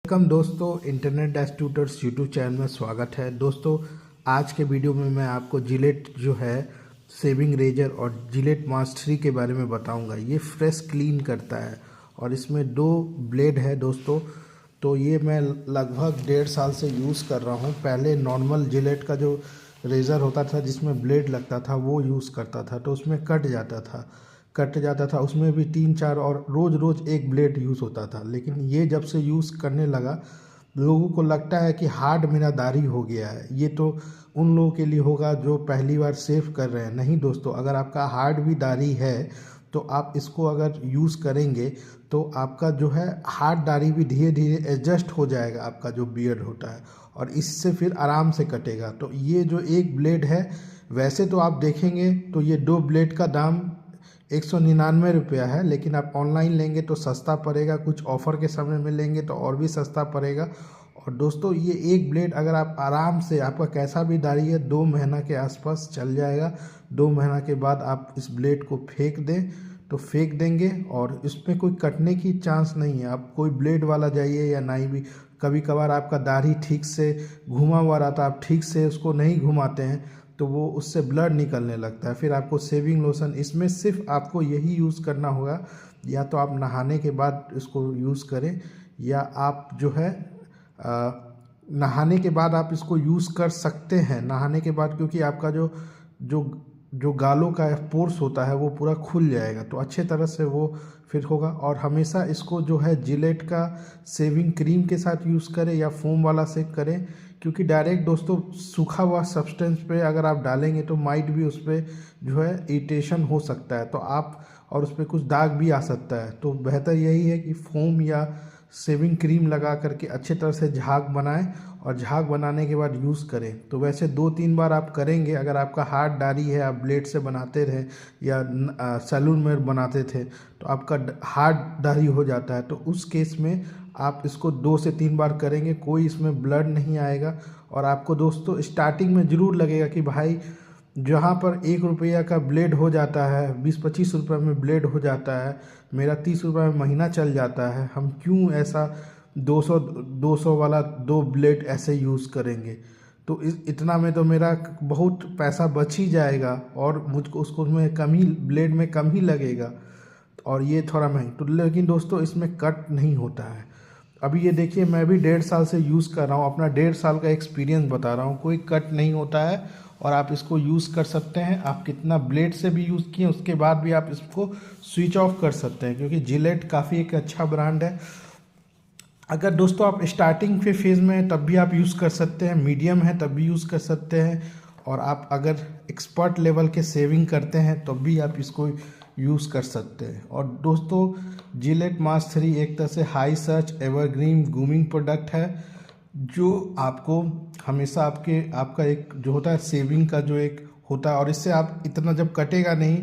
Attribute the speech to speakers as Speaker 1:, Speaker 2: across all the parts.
Speaker 1: Welcome दोस्तों, internet dash tutors YouTube channel में स्वागत है। दोस्तों आज के वीडियो में मैं आपको जिलेट जो है शेविंग रेजर और जिलेट मास्टरी के बारे में बताऊंगा। ये फ्रेश क्लीन करता है और इसमें 2 ब्लेड है दोस्तों। तो ये मैं लगभग 1.5 साल से यूज़ कर रहा हूँ। पहले नॉर्मल जिलेट का जो रेज़र होता था जिसमें ब्लेड लगता था वो यूज़ करता था, तो उसमें कट जाता था उसमें भी 3-4 और रोज़ एक ब्लेड यूज़ होता था। लेकिन ये जब से यूज़ करने लगा लोगों को लगता है कि हार्ड मेरा दाढ़ी हो गया है। ये तो उन लोगों के लिए होगा जो पहली बार शेव कर रहे हैं। नहीं दोस्तों, अगर आपका हार्ड भी दाढ़ी है तो आप इसको अगर यूज़ करेंगे तो आपका जो है हार्ड दाढ़ी भी धीरे धीरे एडजस्ट हो जाएगा, आपका जो बियर्ड होता है, और इससे फिर आराम से कटेगा। तो ये जो एक ब्लेड है, वैसे तो आप देखेंगे तो ये 2 ब्लेड का दाम 199 रुपया है, लेकिन आप ऑनलाइन लेंगे तो सस्ता पड़ेगा। कुछ ऑफ़र के समय में लेंगे तो और भी सस्ता पड़ेगा। और दोस्तों ये एक ब्लेड अगर आप आराम से, आपका कैसा भी दाढ़ी है, 2 महीना के आसपास चल जाएगा। 2 महीना के बाद आप इस ब्लेड को फेंक दें तो फेंक देंगे और इसमें कोई कटने की चांस नहीं है। आप कोई ब्लेड वाला जाइए या नहीं भी, कभी कभार आपका दाढ़ी ठीक से घुमा हुआ रहता है, आप ठीक से उसको नहीं घुमाते हैं तो वो उससे ब्लड निकलने लगता है। फिर आपको शेविंग लोशन, इसमें सिर्फ आपको यही यूज़ करना होगा, या तो आप नहाने के बाद इसको यूज़ करें, या आप जो है नहाने के बाद आप इसको यूज़ कर सकते हैं। नहाने के बाद क्योंकि आपका जो जो जो गालों का पोर्स होता है वो पूरा खुल जाएगा, तो अच्छे तरह से वो फिर होगा। और हमेशा इसको जो है जिलेट का शेविंग क्रीम के साथ यूज़ करें या फोम वाला से करें, क्योंकि डायरेक्ट दोस्तों सूखा हुआ सब्सटेंस पे अगर आप डालेंगे तो माइट भी उस पर जो है इरिटेशन हो सकता है, तो आप, और उस पर कुछ दाग भी आ सकता है। तो बेहतर यही है कि फोम या शेविंग क्रीम लगा करके अच्छे तरह से झाग बनाएं और झाग बनाने के बाद यूज़ करें। तो वैसे 2-3 बार आप करेंगे। अगर आपका हार्ड दाढ़ी है, आप ब्लेड से बनाते रहे या सैलून में बनाते थे तो आपका हार्ड दाढ़ी हो जाता है, तो उस केस में आप इसको 2 से 3 बार करेंगे, कोई इसमें ब्लड नहीं आएगा। और आपको दोस्तों स्टार्टिंग में ज़रूर लगेगा कि भाई जहाँ पर 1 रुपया का ब्लेड हो जाता है, 20-25 रुपये में ब्लेड हो जाता है, मेरा 30 रुपये में महीना चल जाता है, हम क्यों ऐसा 200 वाला 2 ब्लेड ऐसे यूज़ करेंगे। तो इतना में तो मेरा बहुत पैसा बच ही जाएगा और मुझको उसको में कम ही, ब्लेड में कम ही लगेगा, और ये थोड़ा महंगा। तो लेकिन दोस्तों इसमें कट नहीं होता है। अभी ये देखिए, मैं भी 1.5 साल से यूज़ कर रहा हूँ, अपना 1.5 साल का एक्सपीरियंस बता रहा हूँ। कोई कट नहीं होता है और आप इसको यूज़ कर सकते हैं। आप कितना ब्लेड से भी यूज़ किए उसके बाद भी आप इसको स्विच ऑफ कर सकते हैं, क्योंकि जिलेट काफ़ी एक अच्छा ब्रांड है। अगर दोस्तों आप स्टार्टिंग के फेज़ में हैं तब भी आप यूज़ कर सकते हैं, मीडियम है तब भी यूज़ कर सकते हैं, और आप अगर एक्सपर्ट लेवल के शेविंग करते हैं तब भी आप इसको यूज़ कर सकते हैं। और दोस्तों जिलेट मास्ट 3 एक तरह से high search evergreen grooming product है, जो आपको हमेशा आपका एक जो होता है शेविंग का जो एक होता है, और इससे आप इतना जब कटेगा नहीं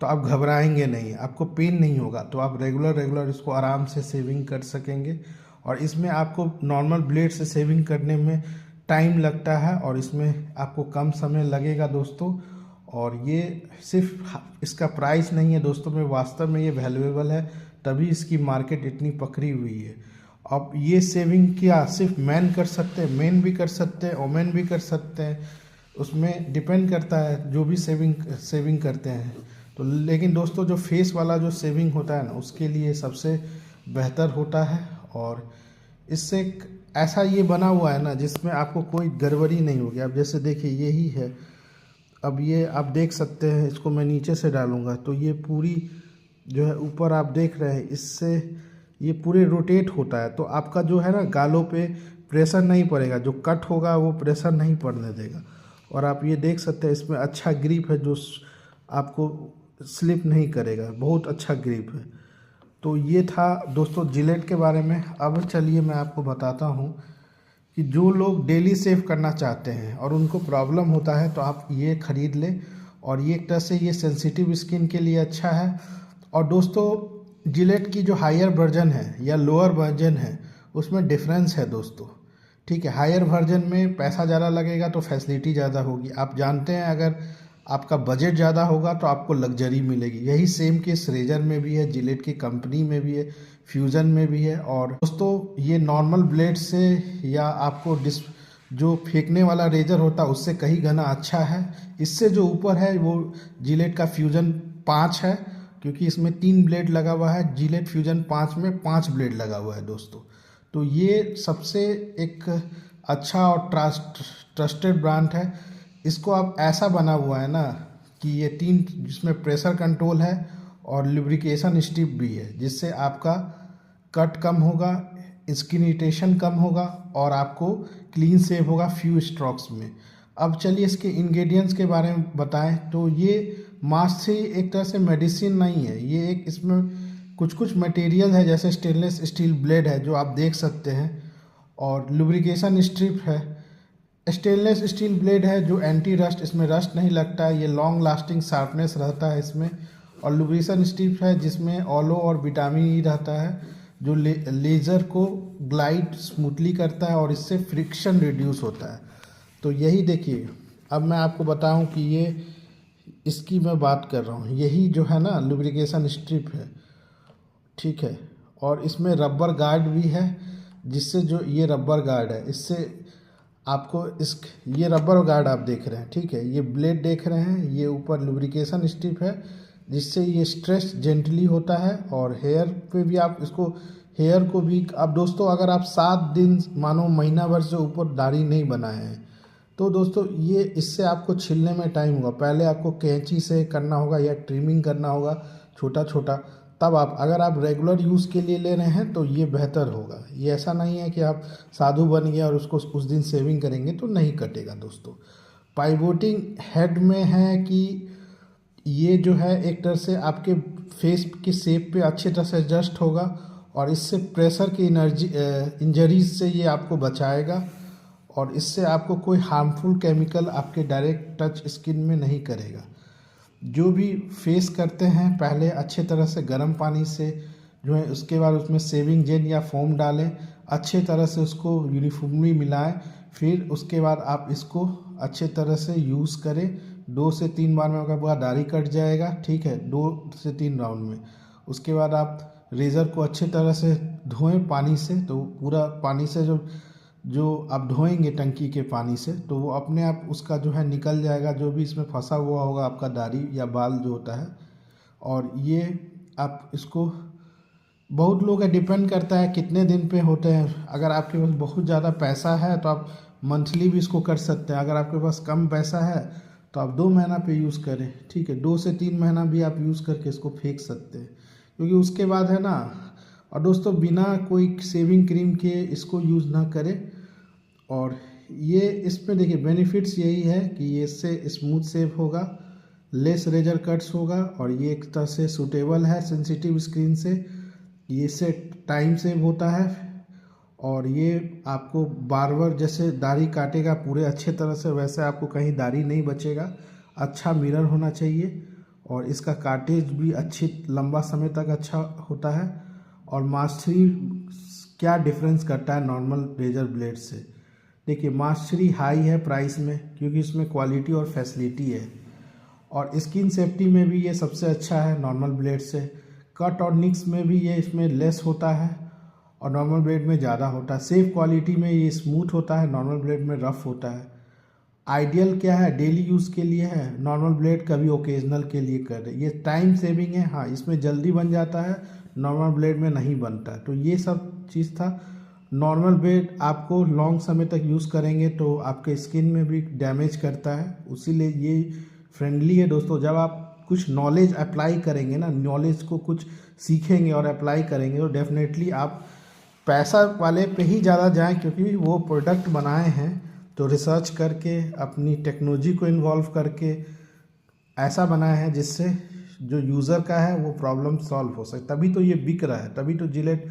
Speaker 1: तो आप घबराएंगे नहीं, आपको पेन नहीं होगा, तो आप रेगुलर इसको आराम से शेविंग कर सकेंगे। और इसमें आपको नॉर्मल ब्लेड से शेविंग करने में टाइम लगता है और इसमें आपको कम समय लगेगा दोस्तों। और ये सिर्फ इसका प्राइस नहीं है दोस्तों, में वास्तव में ये वैल्यूएबल है, तभी इसकी मार्केट इतनी पकड़ी हुई है। अब ये शेविंग क्या सिर्फ मैन कर सकते हैं, मेन भी कर सकते हैं, वोमेन भी कर सकते हैं, उसमें डिपेंड करता है जो भी शेविंग करते हैं। तो लेकिन दोस्तों जो फेस वाला जो शेविंग होता है ना, उसके लिए सबसे बेहतर होता है। और इससे ऐसा ये बना हुआ है ना जिसमें आपको कोई गड़बड़ी नहीं होगी। अब जैसे देखिए यही है, अब ये आप देख सकते हैं, इसको मैं नीचे से डालूंगा तो ये पूरी जो है ऊपर आप देख रहे हैं, इससे ये पूरे रोटेट होता है, तो आपका जो है ना गालों पे प्रेशर नहीं पड़ेगा, जो कट होगा वो प्रेशर नहीं पड़ने देगा। और आप ये देख सकते हैं इसमें अच्छा ग्रिप है, जो आपको स्लिप नहीं करेगा, बहुत अच्छा ग्रिप है। तो ये था दोस्तों जिलेट के बारे में। अब चलिए मैं आपको बताता हूँ कि जो लोग डेली शेव करना चाहते हैं और उनको प्रॉब्लम होता है तो आप ये ख़रीद लें। और ये एक तरह से ये सेंसिटिव स्किन के लिए अच्छा है। और दोस्तों जिलेट की जो हायर वर्जन है या लोअर वर्जन है उसमें डिफरेंस है दोस्तों, ठीक है। हायर वर्जन में पैसा ज़्यादा लगेगा तो फैसिलिटी ज़्यादा होगी। आप जानते हैं अगर आपका बजट ज़्यादा होगा तो आपको लग्जरी मिलेगी। यही सेम केस रेजर में भी है, जिलेट की कंपनी में भी है, फ्यूज़न में भी है। और दोस्तों ये नॉर्मल ब्लेड से या आपको जो फेंकने वाला रेजर होता है उससे कहीं घना अच्छा है। इससे जो ऊपर है वो जिलेट का फ्यूजन 5 है, क्योंकि इसमें 3 ब्लेड लगा हुआ है। जिलेट फ्यूजन 5 में 5 ब्लेड लगा हुआ है दोस्तों। तो ये सबसे एक अच्छा और ट्रस्टेड ब्रांड है। इसको आप ऐसा बना हुआ है ना कि ये 3 जिसमें प्रेशर कंट्रोल है और लुब्रिकेशन स्ट्रिप भी है, जिससे आपका कट कम होगा, स्किन इरिटेशन कम होगा और आपको क्लीन सेव होगा फ्यू स्ट्रोक्स में। अब चलिए इसके इंग्रेडिएंट्स के बारे में बताएं। तो ये मास्क 3 एक तरह से मेडिसिन नहीं है, ये एक इसमें कुछ मटेरियल है, जैसे स्टेनलेस स्टील ब्लेड है जो आप देख सकते हैं, और लुब्रिकेशन स्ट्रिप है। स्टेनलेस स्टील ब्लेड है जो एंटी रस्ट, इसमें रस्ट नहीं लगता है, ये लॉन्ग लास्टिंग शार्पनेस रहता है इसमें। और लुब्रिकेशन स्ट्रिप है जिसमें ऑलो और विटामिन ई रहता है जो लेज़र को ग्लाइड स्मूथली करता है और इससे फ्रिक्शन रिड्यूस होता है। तो यही देखिए, अब मैं आपको बताऊं कि ये इसकी मैं बात कर रहा हूँ, यही जो है ना लुब्रिकेशन स्ट्रिप है, ठीक है। और इसमें रबर गार्ड भी है, जिससे जो ये रबर गार्ड है इससे आपको ये रबर गार्ड आप देख रहे हैं, ठीक है। ये ब्लेड देख रहे हैं, ये ऊपर लुब्रिकेशन स्ट्रिप है जिससे ये स्ट्रेच जेंटली होता है। और हेयर पे भी आप इसको, हेयर को भी अब दोस्तों अगर आप 7 दिन मानो महीना भर से ऊपर दाढ़ी नहीं बनाए हैं तो दोस्तों ये इससे आपको छिलने में टाइम होगा। पहले आपको कैंची से करना होगा या ट्रिमिंग करना होगा छोटा छोटा, तब आप अगर आप रेगुलर यूज़ के लिए ले रहे हैं तो ये बेहतर होगा। ये ऐसा नहीं है कि आप साधु बन गया और उसको उस दिन सेविंग करेंगे तो नहीं कटेगा दोस्तों। पाइवोटिंग हेड में है कि ये जो है एक तरह से आपके फेस की शेप पे अच्छी तरह से एडजस्ट होगा और इससे प्रेशर की इंजरीज से ये आपको बचाएगा और इससे आपको कोई हार्मफुल केमिकल आपके डायरेक्ट टच स्किन में नहीं करेगा। जो भी फेस करते हैं पहले अच्छे तरह से गर्म पानी से जो है, उसके बाद उसमें शेविंग जेल या फोम डालें, अच्छे तरह से उसको यूनिफॉर्मली मिलाएं, फिर उसके बाद आप इसको अच्छे तरह से यूज़ करें। 2 से 3 बार में आपका पूरा दाढ़ी कट जाएगा, ठीक है, 2 से 3 राउंड में। उसके बाद आप रेज़र को अच्छे तरह से धोएं पानी से, तो पूरा पानी से जो आप धोएंगे टंकी के पानी से तो वो अपने आप उसका जो है निकल जाएगा, जो भी इसमें फंसा हुआ होगा आपका दाढ़ी या बाल जो होता है। और ये आप इसको, बहुत लोग का डिपेंड करता है कितने दिन पे होते हैं। अगर आपके पास बहुत ज़्यादा पैसा है तो आप मंथली भी इसको कर सकते हैं। अगर आपके पास कम पैसा है तो आप 2 महीना पे यूज़ करें, ठीक है। 2 से 3 महीना भी आप यूज़ करके इसको फेंक सकते हैं, क्योंकि उसके बाद है ना। और दोस्तों बिना कोई सेविंग क्रीम के इसको यूज़ ना करें। और ये इसमें देखिए बेनिफिट्स यही है कि ये इससे स्मूथ सेव होगा, लेस रेजर कट्स होगा और ये एक तरह से सूटेबल है सेंसिटिव स्किन से। ये इससे टाइम सेव होता है और ये आपको बार बार जैसे दाढ़ी काटेगा पूरे अच्छे तरह से, वैसे आपको कहीं दाढ़ी नहीं बचेगा। अच्छा मिरर होना चाहिए और इसका काटेज भी अच्छी लंबा समय तक अच्छा होता है। और मास्क 3 क्या डिफरेंस करता है नॉर्मल रेजर ब्लेड से? देखिए मास्क 3 हाई है प्राइस में, क्योंकि इसमें क्वालिटी और फैसिलिटी है और स्किन सेफ्टी में भी ये सबसे अच्छा है नॉर्मल ब्लेड से। कट और निक्स में भी ये इसमें लेस होता है और नॉर्मल ब्लेड में ज़्यादा होता है। सेफ क्वालिटी में ये स्मूथ होता है, नॉर्मल ब्लेड में रफ़ होता है। आइडियल क्या है? डेली यूज़ के लिए है, नॉर्मल ब्लेड कभी ओकेजनल के लिए कर रहे। ये टाइम सेविंग है, हाँ इसमें जल्दी बन जाता है, नॉर्मल ब्लेड में नहीं बनता। तो ये सब चीज़ था। नॉर्मल ब्लेड आपको लॉन्ग समय तक यूज़ करेंगे तो आपके स्किन में भी डैमेज करता है, उसीलिए ये फ्रेंडली है दोस्तों। जब आप कुछ नॉलेज अप्लाई करेंगे ना, नॉलेज को कुछ सीखेंगे और अप्लाई करेंगे तो डेफिनेटली आप पैसा वाले पे ही ज़्यादा जाएं, क्योंकि वो प्रोडक्ट बनाए हैं तो रिसर्च करके अपनी टेक्नोलॉजी को इन्वॉल्व करके ऐसा बनाया है जिससे जो यूज़र का है वो प्रॉब्लम सॉल्व हो सके। तभी तो ये बिक रहा है, तभी तो जिलेट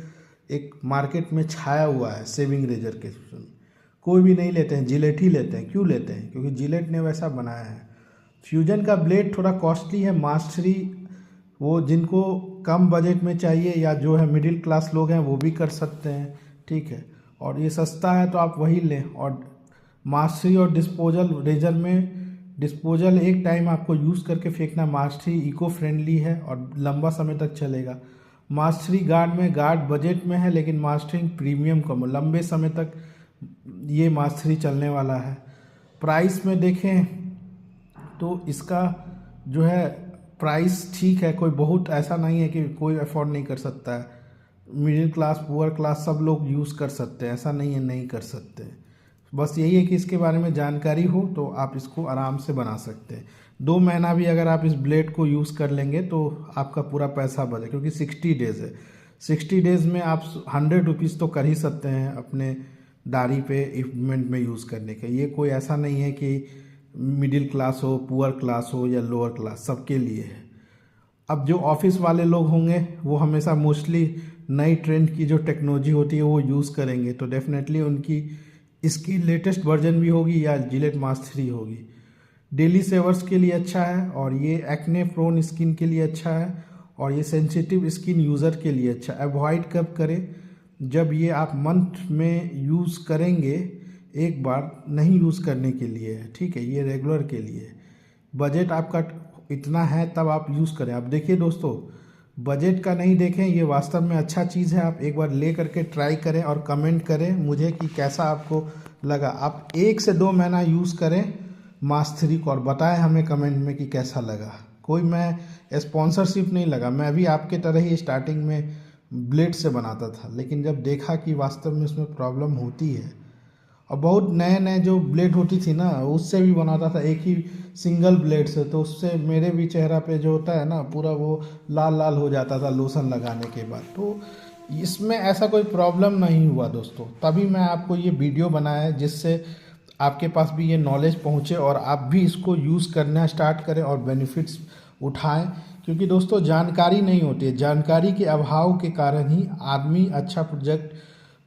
Speaker 1: एक मार्केट में छाया हुआ है सेविंग रेजर के। कोई भी नहीं लेते हैं, जिलेट ही लेते हैं। क्यों लेते हैं? क्योंकि जिलेट ने वैसा बनाया है। फ्यूजन का ब्लेड थोड़ा कॉस्टली है। मास्क 3 वो जिनको कम बजट में चाहिए या जो है मिडिल क्लास लोग हैं वो भी कर सकते हैं, ठीक है। और ये सस्ता है तो आप वही लें। और मास्क 3 और डिस्पोजल रेजर में, डिस्पोजल एक टाइम आपको यूज़ करके फेंकना, मास्क 3 इको फ्रेंडली है और लंबा समय तक चलेगा। मास्टरी गार्ड में, गार्ड बजट में है लेकिन मास्टरिंग प्रीमियम कम, लंबे समय तक ये मास्टरी चलने वाला है। प्राइस में देखें तो इसका जो है प्राइस ठीक है, कोई बहुत ऐसा नहीं है कि कोई अफोर्ड नहीं कर सकता है। मिडिल क्लास, पुअर क्लास सब लोग यूज़ कर सकते हैं, ऐसा नहीं है नहीं कर सकते। बस यही है कि इसके बारे में जानकारी हो तो आप इसको आराम से बना सकते हैं। 2 महीना भी अगर आप इस ब्लेड को यूज़ कर लेंगे तो आपका पूरा पैसा बचे, क्योंकि 60 डेज़ है। 60 डेज़ में आप 100 रुपीज़ तो कर ही सकते हैं अपने दाढ़ी पे इक्विपमेंट में यूज़ करने का। ये कोई ऐसा नहीं है कि मिडिल क्लास हो, पुअर क्लास हो या लोअर क्लास, सबके लिए है। अब जो ऑफिस वाले लोग होंगे वो हमेशा मोस्टली नई ट्रेंड की जो टेक्नोलॉजी होती है वो यूज़ करेंगे, तो डेफिनेटली उनकी इसकी लेटेस्ट वर्जन भी होगी या जिलेट मास्क 3 होगी। डेली सेवर्स के लिए अच्छा है, और ये एक्ने प्रोन स्किन के लिए अच्छा है, और ये सेंसिटिव स्किन यूज़र के लिए अच्छा है। अवॉइड कब करें? जब ये आप मंथ में यूज़ करेंगे, एक बार नहीं यूज़ करने के लिए है, ठीक है, ये रेगुलर के लिए। बजट आपका इतना है तब आप यूज़ करें। अब देखिए दोस्तों, बजट का नहीं देखें, ये वास्तव में अच्छा चीज़ है। आप एक बार ले करके ट्राई करें और कमेंट करें मुझे कि कैसा आपको लगा। आप 1 से 2 महीना यूज़ करें मास्क 3 को और बताएं हमें कमेंट में कि कैसा लगा। कोई मैं स्पॉन्सरशिप नहीं लगा, मैं भी आपके तरह ही स्टार्टिंग में ब्लेड से बनाता था, लेकिन जब देखा कि वास्तव में इसमें प्रॉब्लम होती है, और बहुत नए नए जो ब्लेड होती थी ना उससे भी बनाता था, एक ही सिंगल ब्लेड से, तो उससे मेरे भी चेहरा पे जो होता है ना पूरा वो लाल लाल हो जाता था लोशन लगाने के बाद। तो इसमें ऐसा कोई प्रॉब्लम नहीं हुआ दोस्तों, तभी मैं आपको ये वीडियो बनाया जिससे आपके पास भी ये नॉलेज पहुँचे और आप भी इसको यूज़ करना स्टार्ट करें और बेनिफिट्स उठाएं। क्योंकि दोस्तों जानकारी नहीं होती है, जानकारी के अभाव के कारण ही आदमी अच्छा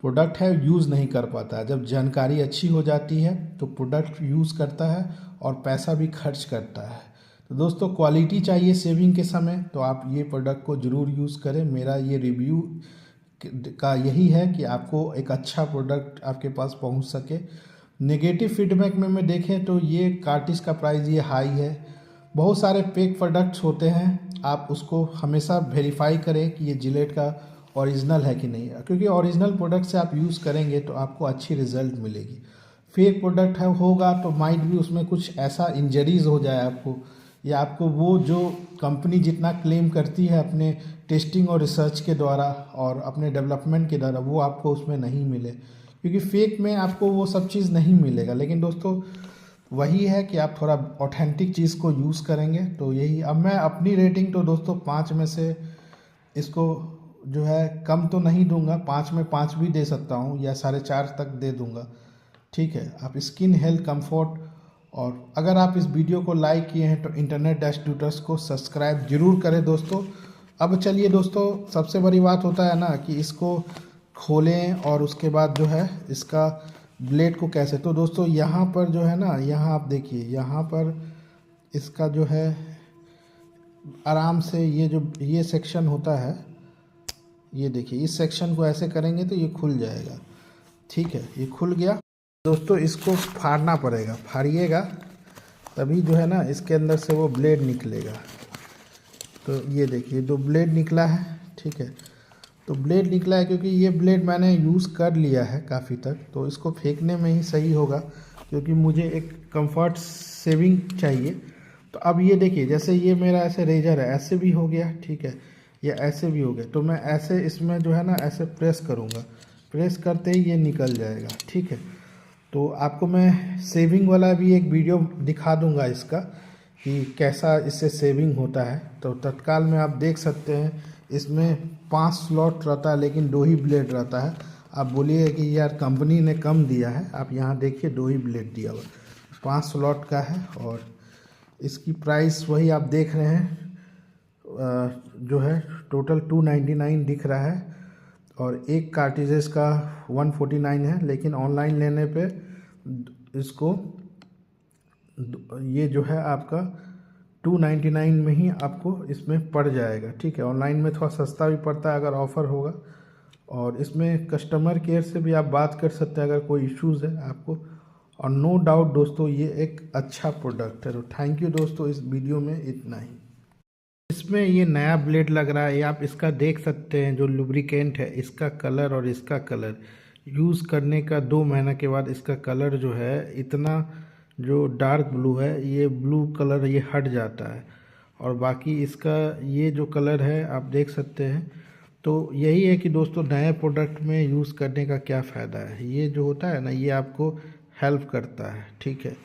Speaker 1: प्रोडक्ट है यूज़ नहीं कर पाता है। जब जानकारी अच्छी हो जाती है तो प्रोडक्ट यूज़ करता है और पैसा भी खर्च करता है। तो दोस्तों क्वालिटी चाहिए सेविंग के समय, तो आप ये प्रोडक्ट को ज़रूर यूज़ करें। मेरा ये रिव्यू का यही है कि आपको एक अच्छा प्रोडक्ट आपके पास पहुंच सके। नेगेटिव फीडबैक में मैं देखें तो ये कार्टिस का प्राइस ये हाई है। बहुत सारे फेक प्रोडक्ट्स होते हैं, आप उसको हमेशा वेरीफाई करें कि ये जिलेट का ओरिजिनल है कि नहीं, क्योंकि ओरिजिनल प्रोडक्ट से आप यूज़ करेंगे तो आपको अच्छी रिजल्ट मिलेगी। फेक प्रोडक्ट है होगा तो माइट भी उसमें कुछ ऐसा इंजरीज हो जाए आपको, या आपको वो जो कंपनी जितना क्लेम करती है अपने टेस्टिंग और रिसर्च के द्वारा और अपने डेवलपमेंट के द्वारा, वो आपको उसमें नहीं मिले, क्योंकि फेक में आपको वो सब चीज़ नहीं मिलेगा। लेकिन दोस्तों वही है कि आप थोड़ा ऑथेंटिक चीज़ को यूज़ करेंगे तो यही। अब मैं अपनी रेटिंग तो दोस्तों 5 में से इसको जो है कम तो नहीं दूंगा, 5 में 5 भी दे सकता हूँ या 4.5 तक दे दूंगा, ठीक है। आप स्किन हेल्थ कंफर्ट, और अगर आप इस वीडियो को लाइक किए हैं तो इंटरनेट डैश ट्यूटर्स को सब्सक्राइब जरूर करें दोस्तों। अब चलिए दोस्तों, सबसे बड़ी बात होता है ना कि इसको खोलें और उसके बाद जो है इसका ब्लेड को कैसे, तो दोस्तों यहाँ पर जो है ना, यहाँ आप देखिए, यहाँ पर इसका जो है आराम से ये सेक्शन होता है, ये देखिए, इस सेक्शन को ऐसे करेंगे तो ये खुल जाएगा, ठीक है, ये खुल गया। दोस्तों इसको फाड़ना पड़ेगा, फाड़िएगा तभी जो है ना इसके अंदर से वो ब्लेड निकलेगा। तो ये देखिए 2 ब्लेड निकला है, ठीक है। तो ब्लेड निकला है क्योंकि ये ब्लेड मैंने यूज़ कर लिया है काफ़ी तक, तो इसको फेंकने में ही सही होगा, क्योंकि मुझे एक कंफर्ट सेविंग चाहिए। तो अब ये देखिए, जैसे ये मेरा ऐसे रेजर है, ऐसे भी हो गया, ठीक है, या ऐसे भी हो गया, तो मैं ऐसे इसमें जो है ना ऐसे प्रेस करूँगा, प्रेस करते ही ये निकल जाएगा, ठीक है। तो आपको मैं सेविंग वाला भी एक वीडियो दिखा दूंगा इसका कि कैसा इससे सेविंग होता है। तो तत्काल में आप देख सकते हैं इसमें 5 स्लॉट रहता है लेकिन 2 ही ब्लेड रहता है। आप बोलिए कि यार कंपनी ने कम दिया है, आप यहाँ देखिए 2 ही ब्लेड दिया हुआ, 5 स्लॉट का है। और इसकी प्राइस वही आप देख रहे हैं, जो है टोटल 299 दिख रहा है, और एक कार्टिजेस का 149 है। लेकिन ऑनलाइन लेने पे इसको ये जो है आपका 299 में ही आपको इसमें पड़ जाएगा, ठीक है। ऑनलाइन में थोड़ा सस्ता भी पड़ता है अगर ऑफ़र होगा, और इसमें कस्टमर केयर से भी आप बात कर सकते हैं अगर कोई इश्यूज़ है आपको। और नो डाउट दोस्तों ये एक अच्छा प्रोडक्ट है। तो थैंक यू दोस्तों, इस वीडियो में इतना ही। इसमें ये नया ब्लेड लग रहा है, ये आप इसका देख सकते हैं जो लुब्रिकेंट है, इसका कलर और इसका कलर यूज़ करने का 2 महीना के बाद इसका कलर जो है इतना जो डार्क ब्लू है, ये ब्लू कलर ये हट जाता है। और बाकी इसका ये जो कलर है आप देख सकते हैं। तो यही है कि दोस्तों नए प्रोडक्ट में यूज़ करने का क्या फ़ायदा है, ये जो होता है ना ये आपको हेल्प करता है, ठीक है।